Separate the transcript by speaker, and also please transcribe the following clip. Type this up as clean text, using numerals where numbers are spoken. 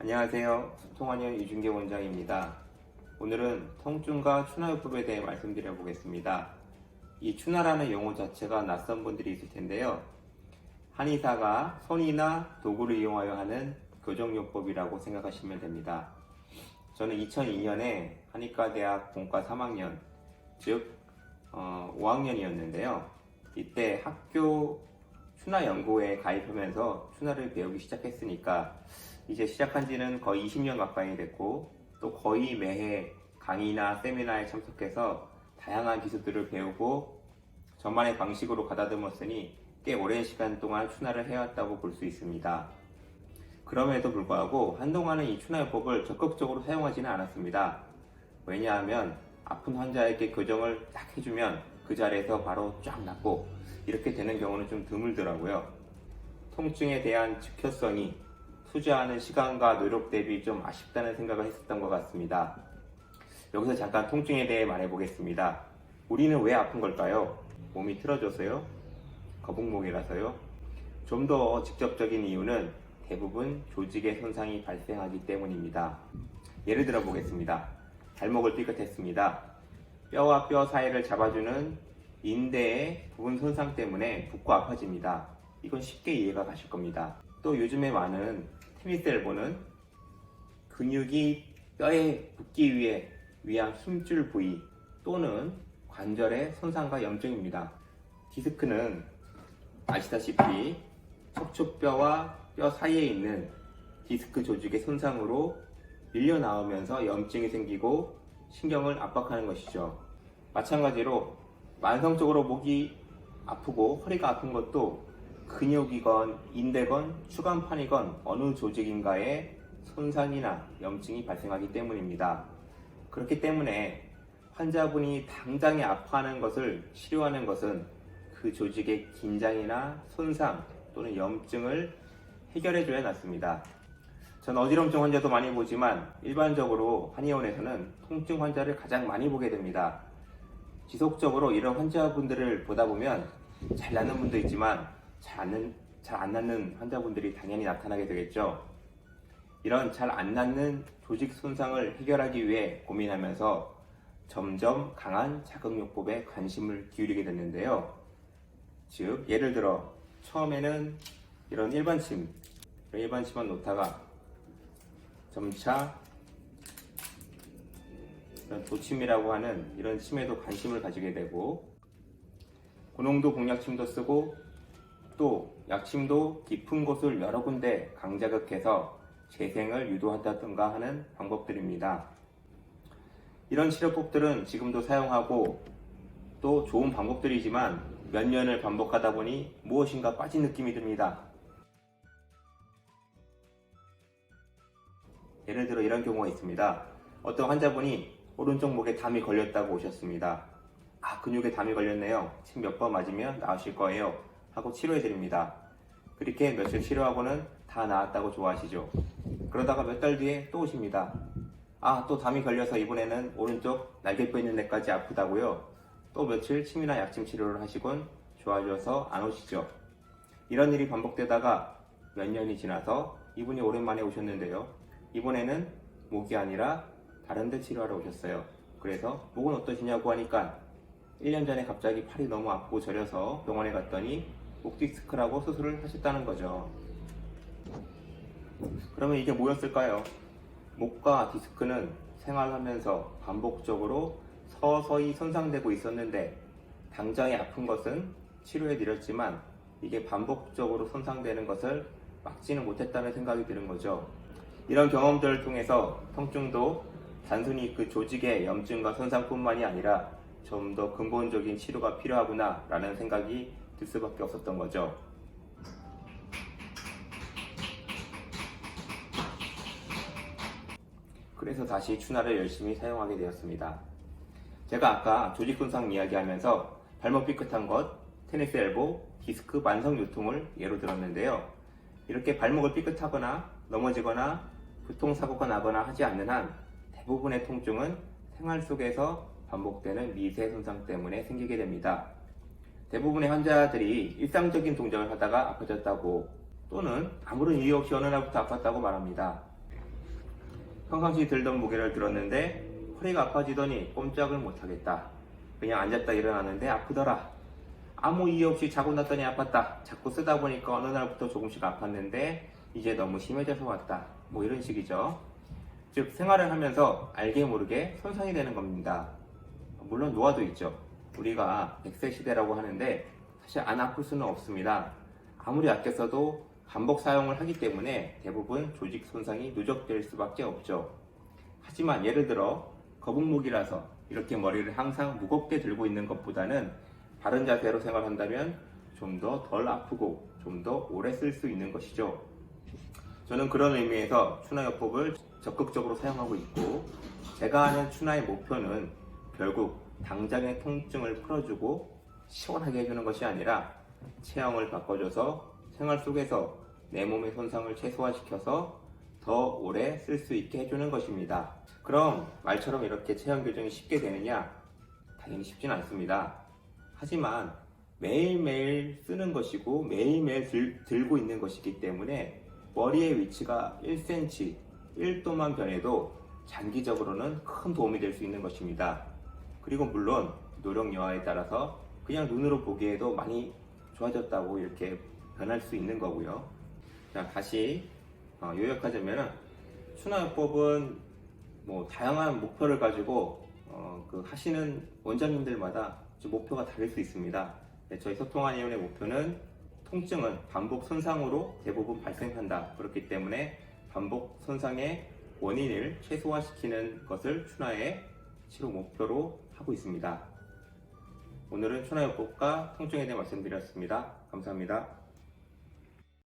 Speaker 1: 안녕하세요. 소통한의원 이준계 원장입니다. 오늘은 통증과 추나요법에 대해 말씀드려 보겠습니다. 이 추나라는 용어 자체가 낯선 분들이 있을 텐데요. 한의사가 손이나 도구를 이용하여 하는 교정요법이라고 생각하시면 됩니다. 저는 2002년에 한의과대학 본과 3학년, 즉 5학년이었는데요. 이때 학교 추나연구회에 가입하면서 추나를 배우기 시작했으니까 이제 시작한 지는 거의 20년 가까이 됐고, 또 거의 매해 강의나 세미나에 참석해서 다양한 기술들을 배우고 저만의 방식으로 가다듬었으니 꽤 오랜 시간 동안 추나를 해왔다고 볼 수 있습니다. 그럼에도 불구하고 한동안은 이 추나요법을 적극적으로 사용하지는 않았습니다. 왜냐하면 아픈 환자에게 교정을 딱 해주면 그 자리에서 바로 쫙 낫고 이렇게 되는 경우는 좀 드물더라고요. 통증에 대한 즉효성이 투자하는 시간과 노력 대비 좀 아쉽다는 생각을 했었던 것 같습니다. 여기서 잠깐 통증에 대해 말해보겠습니다. 우리는 왜 아픈 걸까요? 몸이 틀어져서요? 거북목이라서요? 좀 더 직접적인 이유는 대부분 조직의 손상이 발생하기 때문입니다. 예를 들어 보겠습니다. 발목을 삐끗했습니다. 뼈와 뼈 사이를 잡아주는 인대의 부분 손상 때문에 붓고 아파집니다. 이건 쉽게 이해가 가실 겁니다. 또 요즘에 많은 테니스 엘보는 근육이 뼈에 붙기 위한 힘줄 부위 또는 관절의 손상과 염증입니다. 디스크는 아시다시피 척추뼈와 뼈 사이에 있는 디스크 조직의 손상으로 밀려 나오면서 염증이 생기고 신경을 압박하는 것이죠. 마찬가지로 만성적으로 목이 아프고 허리가 아픈 것도 근육이건 인대건 추간판이건 어느 조직인가에 손상이나 염증이 발생하기 때문입니다. 그렇기 때문에 환자분이 당장에 아파하는 것을 치료하는 것은 그 조직의 긴장이나 손상 또는 염증을 해결해줘야 낫습니다. 전 어지럼증 환자도 많이 보지만 일반적으로 한의원에서는 통증 환자를 가장 많이 보게 됩니다. 지속적으로 이런 환자분들을 보다 보면 잘 낫는 분도 있지만 잘 안 낫는 환자분들이 당연히 나타나게 되겠죠. 이런 잘 안 낫는 조직 손상을 해결하기 위해 고민하면서 점점 강한 자극요법에 관심을 기울이게 됐는데요. 즉 예를 들어 처음에는 이런 일반 침만 놓다가 점차 이런 도침이라고 하는 이런 침에도 관심을 가지게 되고, 고농도 공약침도 쓰고 또 약침도 깊은 곳을 여러 군데 강자극해서 재생을 유도한다든가 하는 방법들입니다. 이런 치료법들은 지금도 사용하고 또 좋은 방법들이지만 몇 년을 반복하다 보니 무엇인가 빠진 느낌이 듭니다. 예를 들어 이런 경우가 있습니다. 어떤 환자분이 오른쪽 목에 담이 걸렸다고 오셨습니다. 근육에 담이 걸렸네요. 침 몇 번 맞으면 나으실 거예요 하고 치료해드립니다. 그렇게 며칠 치료하고는 다 나았다고 좋아하시죠. 그러다가 몇 달 뒤에 또 오십니다. 또 담이 걸려서 이번에는 오른쪽 날개뼈 있는 데까지 아프다고요. 또 며칠 침이나 약침 치료를 하시곤 좋아져서 안 오시죠. 이런 일이 반복되다가 몇 년이 지나서 이분이 오랜만에 오셨는데요. 이번에는 목이 아니라 다른 데 치료하러 오셨어요. 그래서 목은 어떠시냐고 하니까 1년 전에 갑자기 팔이 너무 아프고 저려서 병원에 갔더니 목 디스크라고 수술을 하셨다는 거죠. 그러면 이게 뭐였을까요? 목과 디스크는 생활하면서 반복적으로 서서히 손상되고 있었는데 당장에 아픈 것은 치료해드렸지만 이게 반복적으로 손상되는 것을 막지는 못했다는 생각이 드는 거죠. 이런 경험들을 통해서 통증도 단순히 그 조직의 염증과 손상뿐만이 아니라 좀 더 근본적인 치료가 필요하구나 라는 생각이 들 수밖에 없었던 거죠. 그래서 다시 추나를 열심히 사용하게 되었습니다. 제가 아까 조직 손상 이야기하면서 발목 삐끗한 것, 테니스 엘보, 디스크 만성 요통을 예로 들었는데요. 이렇게 발목을 삐끗하거나 넘어지거나 교통사고가 나거나 하지 않는 한 대부분의 통증은 생활 속에서 반복되는 미세 손상 때문에 생기게 됩니다. 대부분의 환자들이 일상적인 동작을 하다가 아파졌다고 또는 아무런 이유 없이 어느 날부터 아팠다고 말합니다. 평상시 들던 무게를 들었는데 허리가 아파지더니 꼼짝을 못하겠다. 그냥 앉았다 일어나는데 아프더라. 아무 이유 없이 자고 났더니 아팠다. 자꾸 쓰다 보니까 어느 날부터 조금씩 아팠는데 이제 너무 심해져서 왔다. 뭐 이런 식이죠. 즉 생활을 하면서 알게 모르게 손상이 되는 겁니다. 물론 노화도 있죠. 우리가 100세 시대라고 하는데 사실 안 아플 수는 없습니다. 아무리 아껴 써도 반복 사용을 하기 때문에 대부분 조직 손상이 누적될 수밖에 없죠. 하지만 예를 들어 거북목이라서 이렇게 머리를 항상 무겁게 들고 있는 것보다는 바른 자세로 생활한다면 좀 더 덜 아프고 좀 더 오래 쓸 수 있는 것이죠. 저는 그런 의미에서 추나요법을 적극적으로 사용하고 있고, 제가 하는 추나의 목표는 결국 당장의 통증을 풀어주고 시원하게 해주는 것이 아니라 체형을 바꿔줘서 생활 속에서 내 몸의 손상을 최소화시켜서 더 오래 쓸 수 있게 해주는 것입니다. 그럼 말처럼 이렇게 체형 교정이 쉽게 되느냐? 당연히 쉽진 않습니다. 하지만 매일매일 쓰는 것이고 매일매일 들고 있는 것이기 때문에 머리의 위치가 1cm, 1도만 변해도 장기적으로는 큰 도움이 될 수 있는 것입니다. 그리고 물론 노력 여하에 따라서 그냥 눈으로 보기에도 많이 좋아졌다고 이렇게 변할 수 있는 거고요. 자, 다시 요약하자면 추나요법은 뭐 다양한 목표를 가지고 하시는 원장님들마다 목표가 다를 수 있습니다. 저희 소통한의원의 목표는 통증은 반복 손상으로 대부분 발생한다. 그렇기 때문에 반복 손상의 원인을 최소화시키는 것을 추나의 치료 목표로 하고 있습니다. 오늘은 추나요법과 통증에 대해 말씀드렸습니다. 감사합니다.